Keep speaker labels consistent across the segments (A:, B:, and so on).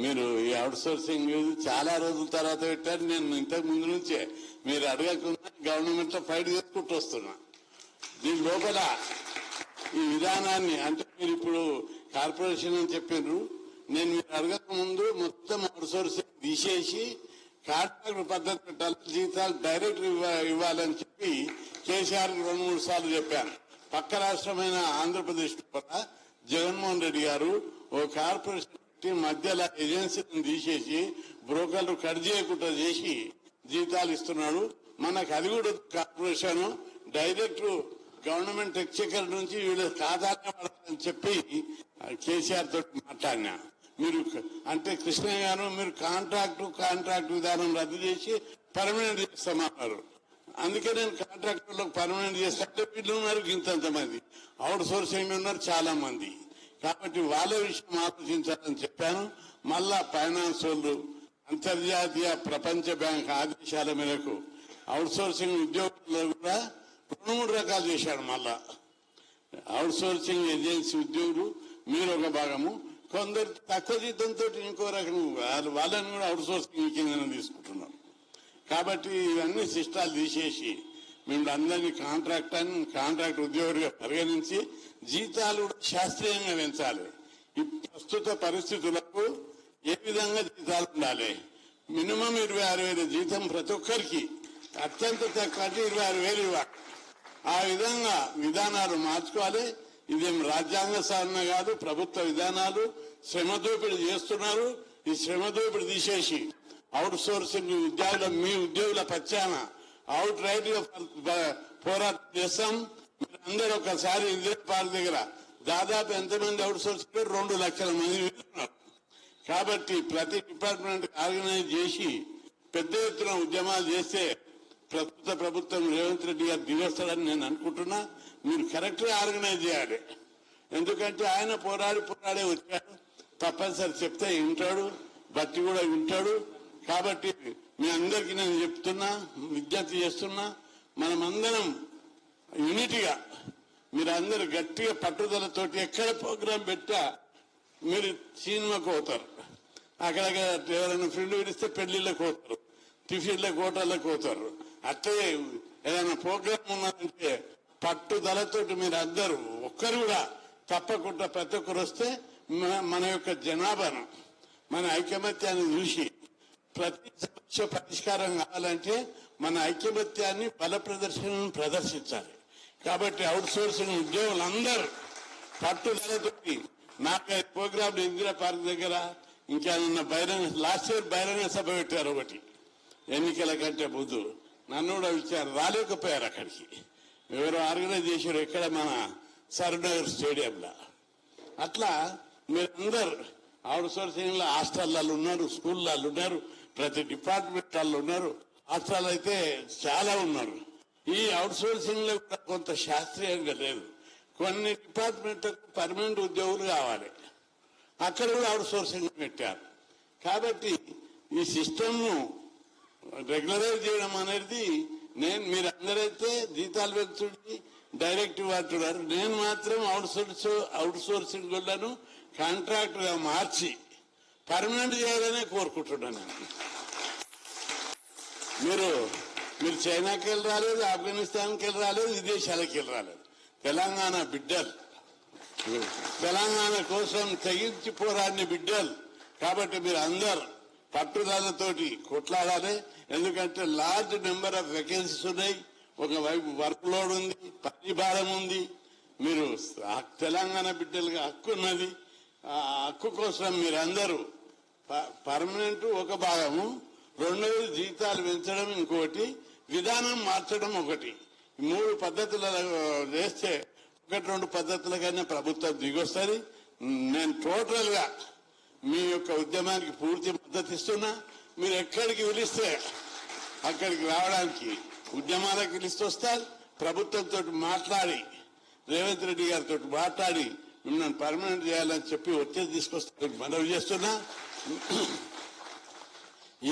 A: మీరు ఈ out sourcing చాలా రోజుల తర్వాత పెట్టారు. నేను ఇంతకు ముందు నుంచే మీరు అడగకుండా గవర్నమెంట్ లో ఫైట్ చేసుకుంటూ వస్తున్నా. దీని లోపల ఈ విధానాన్ని అంటే మీరు ఇప్పుడు కార్పొరేషన్ అని చెప్పారు. నేను మీరు అడగక ముందు మొత్తం అవుట్ సోర్సింగ్ తీసేసి కాంట్రాక్ట్ పద్ధతి పెట్టాలి, జీతాలు డైరెక్ట్ ఇవ్వాలని చెప్పి కేసీఆర్ 2-3 సార్లు చెప్పాను. పక్క రాష్ట్రమైన ఆంధ్రప్రదేశ్ కూడా జగన్మోహన్ రెడ్డి గారు ఓ కార్పొరేషన్ మధ్యలో ఏజెన్సీలను తీసేసి బ్రోకర్లు కట్ చేయకుండా చేసి జీతాలు ఇస్తున్నాడు. మనకు అది కూడా కార్పొరేషన్ డైరెక్ట్ గవర్నమెంట్ ఎక్స్చెకర్ నుంచి వీళ్ళ ఖాతానే పడాలని చెప్పి కేసీఆర్ తోటి మాట్లాడినా. మీరు అంటే కృష్ణయ్య గారు మీరు కాంట్రాక్ట్ విధానం రద్దు చేసి పర్మనెంట్ చేస్తామన్నారు. అందుకే నేను కాంట్రాక్టర్లకు పర్మనెంట్ చేస్తే వీళ్ళు ఉన్నారు ఇంతంతమంది, అవుట్ సోర్సింగ్ ఉన్నారు చాలా మంది. కాబట్టి వాళ్ళ విషయం ఆలోచించాలని చెప్పాను. మళ్ళా ఫైనాన్స్ వాళ్ళు అంతర్జాతీయ ప్రపంచ బ్యాంక్ ఆదేశాల మేరకు అవుట్ సోర్సింగ్ ఉద్యోగుల్లో కూడా 2-3 రకాలు చేశాడు. మళ్ళా అవుట్ సోర్సింగ్ ఏజెన్సీ ఉద్యోగులు మీరు ఒక భాగము, కొందరు తక్కువ జీతంతో ఇంకో రకం వాళ్ళని కూడా అవుట్ సోర్సింగ్ కింద తీసుకుంటున్నారు. కాబట్టి ఇవన్నీ సిస్టాలు తీసేసి మేము అందరినీ కాంట్రాక్ట్ ఉద్యోగులుగా పరిగణించి జీతాలు కూడా శాస్త్రీయంగా పెంచాలి. ఈ ప్రస్తుత పరిస్థితులకు ఏ విధంగా జీతాలు ఉండాలి? మినిమం 26,000 జీతం ప్రతి ఒక్కరికి, అత్యంత తక్కువ 26,000 ఇవ్వాలి. ఆ విధంగా విధానాలు మార్చుకోవాలి. ఇదేం రాజ్యాంగ సాధన కాదు, ప్రభుత్వ విధానాలు. శ్రమ దోపిడీ చేస్తున్నారు. ఈ శ్రమ దోపిడీ తీసేసి అవుట్ సోర్సింగ్ మీ ఉద్యోగుల పక్షాన అవుట్ రైట్ గా పోరాటం చేస్తాం. మీరందరూ ఒకసారి ఇందిరా పార్క్ దగ్గర దాదాపు ఎంతమంది అవుట్ సోర్సింగ్ 2 లక్షల మంది ఉన్నారు. కాబట్టి ప్రతి డిపార్ట్మెంట్ ఆర్గనైజ్ చేసి పెద్ద ఎత్తున ఉద్యమాలు చేస్తే ప్రస్తుత ప్రభుత్వం రేవంత్ రెడ్డి గారు దిగొస్తాడని నేను అనుకుంటున్నా. మీరు కరెక్ట్ గా ఆర్గనైజ్ చేయాలి. ఎందుకంటే ఆయన పోరాడే వచ్చాడు. తప్పనిసరి చెప్తే వింటాడు, బట్టి కూడా వింటాడు. కాబట్టి మీ అందరికీ నేను చెప్తున్నా, విజ్ఞప్తి చేస్తున్నా, మనమందరం యూనిటీగా మీరందరూ గట్టిగా పట్టుదలతోటి ఎక్కడ ప్రోగ్రాం పెట్టా మీరు సినిమాకు పోతారు, అక్కడ ఎవరైనా ఫ్రెండ్ విడిస్తే పెళ్లిళ్ళకి పోతారు, టిఫిన్లకు హోటళ్ళకి పోతారు. అట్లే ఏదైనా ప్రోగ్రాం ఉన్నదంటే పట్టుదలతోటి మీరు అందరూ ఒక్కరు కూడా తప్పకుండా ప్రతి ఒక్కరు వస్తే మన యొక్క జనాభాను మన ఐకమత్యాన్ని చూసి ప్రతి సమస్య పరిష్కారం కావాలంటే మన ఐకమత్యాన్ని బల ప్రదర్శనను ప్రదర్శించాలి. కాబట్టి అవుట్ సోర్సింగ్ ఉద్యోగులందరూ పట్టుదలతోటి 4-5 ప్రోగ్రాంలు ఇందిరా పార్క్ దగ్గర ఇంకేమన్నా లాస్ట్ ఇయర్ బహిరంగ సభ పెట్టారు ఒకటి ఎన్నికల కంటే ముందు. నన్ను కూడా ఇచ్చారు, రాలేకపోయారు. అక్కడికి ఎవరు ఆర్గనైజ్ చేశారు, ఎక్కడ మన సరూనగర్ స్టేడియంలో. అట్లా మీరందరూ అవుట్ సోర్సింగ్ లో హాస్టల్లో ఉన్నారు, స్కూళ్ళల్లో ఉన్నారు, ప్రతి డిపార్ట్మెంట్ వాళ్ళు ఉన్నారు. హాస్టల్ అయితే చాలా ఉన్నారు. ఈ అవుట్ సోర్సింగ్ లో కూడా కొంత శాస్త్రీయంగా లేదు. కొన్ని డిపార్ట్మెంట్లకు పర్మనెంట్ ఉద్యోగులు కావాలి, అక్కడ కూడా అవుట్ సోర్సింగ్ పెట్టారు. కాబట్టి ఈ సిస్టమ్ ను రెగ్యులరైజ్ చేయడం అనేది మీరు అందరైతే జీతాలు పెంచుండి డైరెక్ట్ వాడుతున్నారు. నేను మాత్రం అవుట్ సోర్సింగ్ లను కాంట్రాక్ట్ గా మార్చి పర్మనెంట్ చేయాలనే కోరుకుంటున్నాను. మీరు చైనాకి వెళ్ళి రాలేదు, ఆఫ్ఘనిస్తాన్కి వెళ్ళి రాలేదు, విదేశాలకు వెళ్ళి రాలేదు. తెలంగాణ బిడ్డలు, తెలంగాణ కోసం తెగించి పోరాడిన బిడ్డలు. కాబట్టి మీరు అందరు పట్టుదలతోటి కొట్లాడాలి. ఎందుకంటే లార్జ్ నెంబర్ ఆఫ్ వేకెన్సీస్ ఉన్నాయి, ఒకవైపు వర్క్ లోడ్ ఉంది, పని భారం ఉంది. మీరు తెలంగాణ బిడ్డలుగా హక్కు ఉన్నది. ఆ హక్కు కోసం మీరందరూ పర్మనెంట్ ఒక భాగము, రెండవది జీతాలు పెంచడం, ఇంకోటి విధానం మార్చడం, ఒకటి. 3 పద్ధతులు చేస్తే 1-2 పద్ధతులకైనా ప్రభుత్వం దిగొస్తుంది. నేను టోటల్ గా మీ యొక్క ఉద్యమానికి పూర్తి మద్దతు ఇస్తున్నా. మీరు ఎక్కడికి పిలిస్తే అక్కడికి రావడానికి ఉద్యమాలకు పిలిస్తే వస్తారు. ప్రభుత్వంతో మాట్లాడి రేవంత్ రెడ్డి గారితో మాట్లాడి మిమ్మల్ని పర్మనెంట్ చేయాలని చెప్పి ఒత్తిడి తీసుకొస్తే మనవి చేస్తున్నా.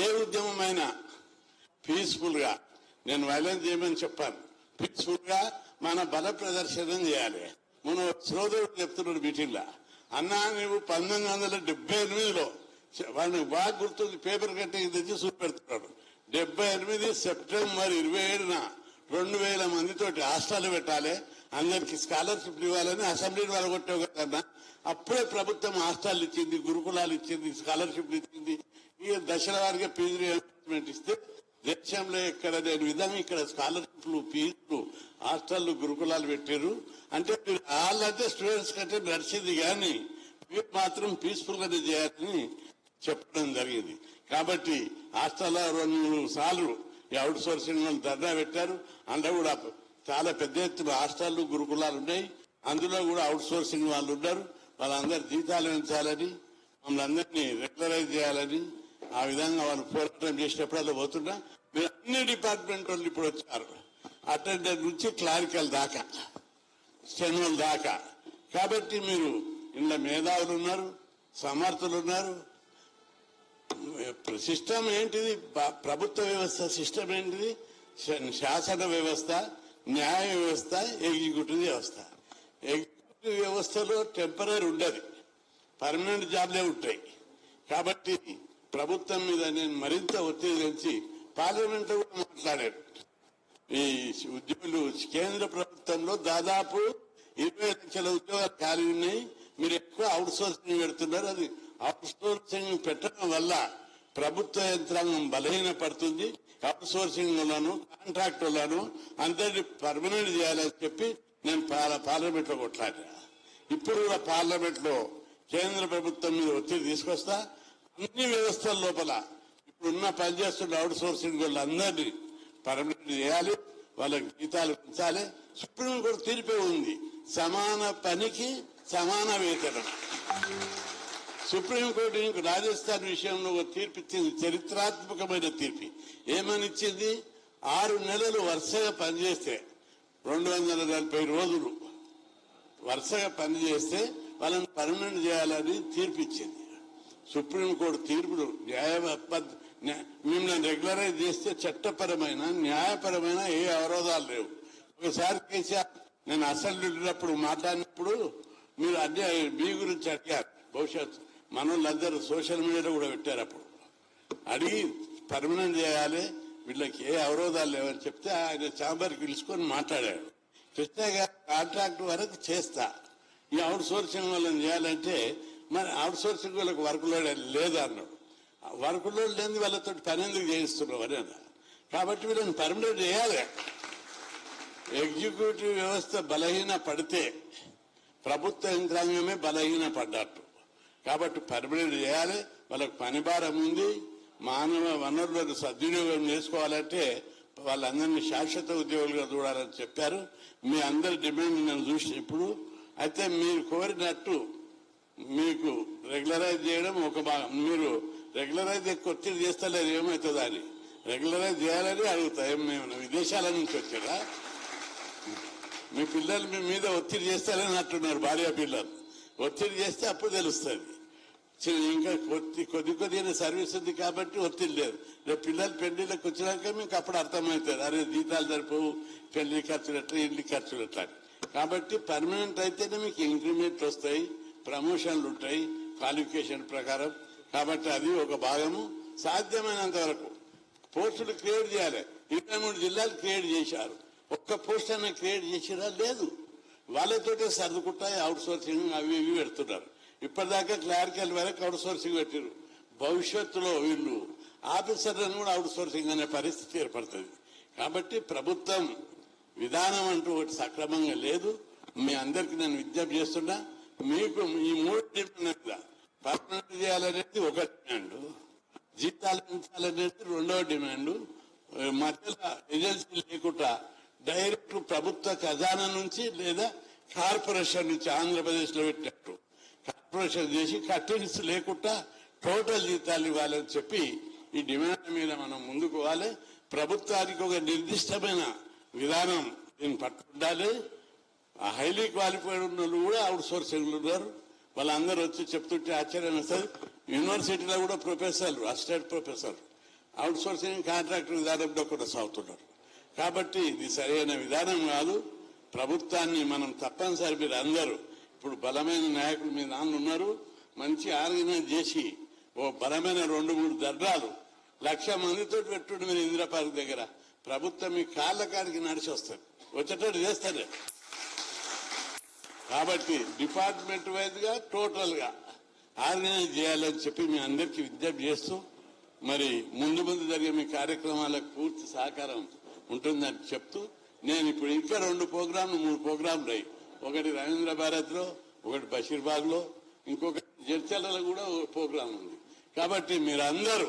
A: ఏ ఉద్యమమైనా పీస్ఫుల్ గా, నేను వైలెన్స్ చేయమని చెప్పాను, పీస్ఫుల్ గా మన బల ప్రదర్శనం చేయాలి. మన సోదరుడు చెప్తున్నాడు మీటింగ్ లో, అన్నా నువ్వు 1978లో వాడిని బాగా గుర్తుంది, పేపర్ కట్టింగ్ తెచ్చి చూపెడుతున్నాడు. 78 సెప్టెంబర్ 27న 2000 మందితోటి హాస్టల్ పెట్టాలి, అందరికి స్కాలర్షిప్లు ఇవ్వాలని అసెంబ్లీని వెళ్ళగొట్టావు కదన్నా. అప్పుడే ప్రభుత్వం హాస్టల్ ఇచ్చింది, గురుకులాలు ఇచ్చింది, స్కాలర్షిప్లు ఇచ్చింది. ఈ దశల వారిగా ఫీజు రియంబర్స్మెంట్ ఇస్తే దేశంలో ఎక్కడ లేని విధంగా ఇక్కడ స్కాలర్షిప్లు, ఫీజులు, హాస్టళ్లు, గురుకులాలు పెట్టారు. అంటే వాళ్ళంటే స్టూడెంట్స్ కంటే నడిచింది, కానీ మీరు మాత్రం పీస్ఫుల్ గానే చేయాలని చెప్పడం జరిగింది. కాబట్టి హాస్టల్లో 2-3 సార్లు ఈ అవుట్ సోర్సింగ్ వాళ్ళు ధర్నా పెట్టారు. అందులో కూడా చాలా పెద్ద ఎత్తున హాస్టళ్లు, గురుకులాలు ఉన్నాయి. అందులో కూడా అవుట్ సోర్సింగ్ వాళ్ళు ఉన్నారు. వాళ్ళందరూ జీతాలు పెంచాలని, మమ్మల్ని అందరినీ రెగ్యులరైజ్ చేయాలని ఆ విధంగా వాళ్ళు పోరాటం చేసినప్పుడు అలా పోతున్నా. మీరు అన్ని డిపార్ట్మెంట్ వాళ్ళు ఇప్పుడు వచ్చారు, అటెండెంట్ నుంచి క్లారికల్ దాకా, స్టెనోల్ దాకా. కాబట్టి మీరు ఇంట్లో మేధావులు ఉన్నారు, సమర్థులు ఉన్నారు. సిస్టమ్ ఏంటిది? ప్రభుత్వ వ్యవస్థ సిస్టమ్ ఏంటిది? శాసన వ్యవస్థ, న్యాయ వ్యవస్థ, ఎగ్జిక్యూటివ్ వ్యవస్థ. ఎగ్జిక్యూటివ్ వ్యవస్థలో టెంపరీ ఉండదు, పర్మనెంట్ జాబ్లే ఉంటాయి. కాబట్టి ప్రభుత్వం మీద నేను మరింత ఒత్తిడి తెచ్చి పార్లమెంట్ లో కూడా మాట్లాడారు. ఈ ఉద్యోగులు కేంద్ర ప్రభుత్వంలో దాదాపు 20 లక్షల ఉద్యోగాలు ఖాళీ ఉన్నాయి. మీరు ఎక్కువ అవుట్ సోర్సింగ్ పెడుతున్నారు. అది అవుట్ సోర్సింగ్ పెట్టడం వల్ల ప్రభుత్వ యంత్రాంగం బలహీనపడుతుంది. అవుట్ సోర్సింగ్ వల్లను, కాంట్రాక్ట్ వల్లను అందరినీ పర్మనెంట్ చేయాలని చెప్పి నేను పార్లమెంట్ లో కొట్లాడా. ఇప్పుడు కూడా పార్లమెంట్ లో కేంద్ర ప్రభుత్వం మీద ఒత్తిడి తీసుకొస్తా. అన్ని వ్యవస్థల లోపల ఇప్పుడున్న పనిచేస్తున్న అవుట్ సోర్సింగ్ వాళ్ళందరినీ పర్మనెంట్ చేయాలి, వాళ్ళకి జీతాలు పెంచాలి. సుప్రీంకోర్టు తీర్పే ఉంది, సమాన పనికి సమాన వేతనం. సుప్రీంకోర్టు ఇంక రాజస్థాన్ విషయంలో ఒక తీర్పు ఇచ్చింది, చరిత్రాత్మకమైన తీర్పు. ఏమని ఇచ్చింది? 6 నెలలు వరుసగా పనిచేస్తే 240 రోజులు వరుసగా పనిచేస్తే వాళ్ళని పర్మనెంట్ చేయాలని తీర్పు ఇచ్చింది. సుప్రీంకోర్టు తీర్పులు మిమ్మల్ని రెగ్యులరైజ్ చేస్తే చట్టపరమైన, న్యాయపరమైన ఏ అవరోధాలు లేవు. ఒకసారి కేసీఆర్ నేను అసెంబ్లీలో మాట్లాడినప్పుడు మీరు అదే మీ గురించి అడిగారు. భవిష్యత్ మనోళ్ళందరూ సోషల్ మీడియాలో కూడా పెట్టారు. అప్పుడు అడిగి పర్మనెంట్ చేయాలి, వీళ్ళకి ఏ అవరోధాలు లేవని చెప్తే ఆయన ఛాంబర్కి పిలుచుకొని మాట్లాడాడు. కృష్ణ గారు కాంట్రాక్ట్ వరకు చేస్తా, ఈ అవుట్ సోర్సింగ్ వాళ్ళని చేయాలంటే మరి అవుట్ సోర్సింగ్ వాళ్ళకి వర్క్ లోడ్ లేదు అన్నాడు. వర్క్ లోడ్ లేని వాళ్ళతో పని ఎందుకు చేయిస్తున్నావు అని అన్నా. కాబట్టి వీళ్ళని పర్మనెంట్ చేయాలి. ఎగ్జిక్యూటివ్ వ్యవస్థ బలహీన పడితే ప్రభుత్వ యంత్రాంగమే బలహీన పడ్డట్టు. కాబట్టి పర్మనెంట్ చేయాలి. వాళ్ళకి పని భారం ఉంది. మానవ వనరులను సద్వినియోగం చేసుకోవాలంటే వాళ్ళందరినీ శాశ్వత ఉద్యోగులుగా చూడాలని చెప్పారు. మీ అందరి డిమాండ్ నేను చూసి ఇప్పుడు అయితే మీరు కోరినట్టు మీకు రెగ్యులరైజ్ చేయడం ఒక భాగం. మీరు రెగ్యులరైజ్ ఎక్కువ ఒత్తిడి చేస్తలేరు, ఏమవుతుందో అని రెగ్యులరైజ్ చేయాలని అడుగుతా. మేము విదేశాల నుంచి వచ్చారా? మీ పిల్లలు మీ మీద ఒత్తిడి చేస్తారని అంటున్నారు, భార్య పిల్లలు. ఒత్తిడి చేస్తే అప్పుడు తెలుస్తుంది. ఇంకా కొద్దిగా సర్వీస్ ఉంది కాబట్టి ఒత్తిడి లేదు. రేపు పిల్లలు పెళ్లిళ్ళకి వచ్చినాక మీకు అప్పుడు అర్థమవుతుంది, అరే జీతాలు సరిపోవు, పెళ్లి ఖర్చులు ఎట్లా, ఇంటి ఖర్చులు ఎట్లా. కాబట్టి పర్మనెంట్ అయితేనే మీకు ఇంక్రిమెంట్ వస్తాయి, ప్రమోషన్లు ఉంటాయి క్వాలిఫికేషన్ ప్రకారం. కాబట్టి అది ఒక భాగము. సాధ్యమైనంత వరకు పోస్టులు క్రియేట్ చేయాలి. 23 జిల్లాలు క్రియేట్ చేశారు. ఒక్క పోస్ట్ అయినా క్రియేట్ చేసిరా? లేదు. వాళ్ళతోటే సర్దుకుంటాయి అవుట్ సోర్సింగ్ అవి ఇవి పెడుతున్నారు. ఇప్పటిదాకా క్లారికల్ వరకు అవుట్ సోర్సింగ్ పెట్టారు. భవిష్యత్తులో వీళ్ళు ఆఫీసర్లను కూడా అవుట్ సోర్సింగ్ అనే పరిస్థితి ఏర్పడుతుంది. కాబట్టి ప్రభుత్వం విధానం అంటూ ఒకటి సక్రమంగా లేదు. మీ అందరికి నేను విజ్ఞప్తి చేస్తున్నా, మీకు ఈ 3 డిమాండ్ పర్మనెంట్ చేయాలనేది ఒక డిమాండ్, జీతాలు పెంచాలనేది 2వ డిమాండ్. మధ్యలో ఏజెన్సీ లేకుండా డైరెక్ట్ ప్రభుత్వ ఖజానా నుంచి లేదా కార్పొరేషన్ నుంచి ఆంధ్రప్రదేశ్ లో పెట్టినట్టు కార్పొరేషన్ చేసి కట్టింగ్స్ లేకుండా టోటల్ జీతాలు ఇవ్వాలని చెప్పి ఈ డిమాండ్ మీద మనం ముందుకు పోవాలి. ప్రభుత్వానికి ఒక నిర్దిష్టమైన విధానం దీన్ని పట్టుకుండాలి. హైలీ క్వాలిఫైడ్ ఉన్న వాళ్ళు కూడా అవుట్ సోర్సింగ్ ఉన్నారు. వాళ్ళందరూ వచ్చి చెప్తుంటే ఆశ్చర్యం వస్తుంది. యూనివర్సిటీలో కూడా ప్రొఫెసర్లు, assistant professor out sourcing contract విధానంలో కూడా సాగుతున్నారు. కాబట్టి ఇది సరైన విధానం కాదు. ప్రభుత్వాన్ని మనం తప్పనిసరి మీరు అందరూ ఇప్పుడు బలమైన నాయకులు మీ నాన్న ఉన్నారు, మంచి ఆర్గనైజ్ చేసి ఓ బలమైన 2-3 ధర్నాలు 1,00,000 మందితో పెట్టుండి మీరు ఇందిరా పార్క్ దగ్గర ప్రభుత్వం మీ కాళ్ళ కాడికి నడిచి వస్తారు, వచ్చేటట్టు చేస్తారు. కాబట్టి డిపార్ట్మెంట్ వైజ్ గా టోటల్ గా ఆర్గనైజ్ చేయాలని చెప్పి మీ అందరికీ విజ్ఞప్తి చేస్తూ, మరి ముందు జరిగే మీ కార్యక్రమాలకు పూర్తి సహకారం ఉంటుందని చెప్తూ, నేను ఇప్పుడు ఇంకా 2 ప్రోగ్రాంలు 3 ప్రోగ్రాంలు అయ్యి, ఒకటి రవీంద్ర భారత్ లో, ఒకటి బషీర్బాగ్ లో, ఇంకొకటి జడ్చర్లలో కూడా ప్రోగ్రాం ఉంది. కాబట్టి మీరందరూ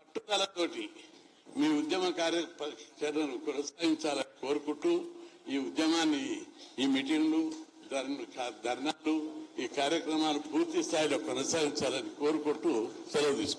A: పట్టుదలతోటి మీ ఉద్యమ కార్యాచరణను కొనసాగించాలని కోరుకుంటూ, ఈ ఉద్యమాన్ని, ఈ మీటింగ్లు, ధర్నాలు, ఈ కార్యక్రమాలు పూర్తి స్థాయిలో కొనసాగించాలని కోరుకుంటూ సెలవు తీసుకుంటాను.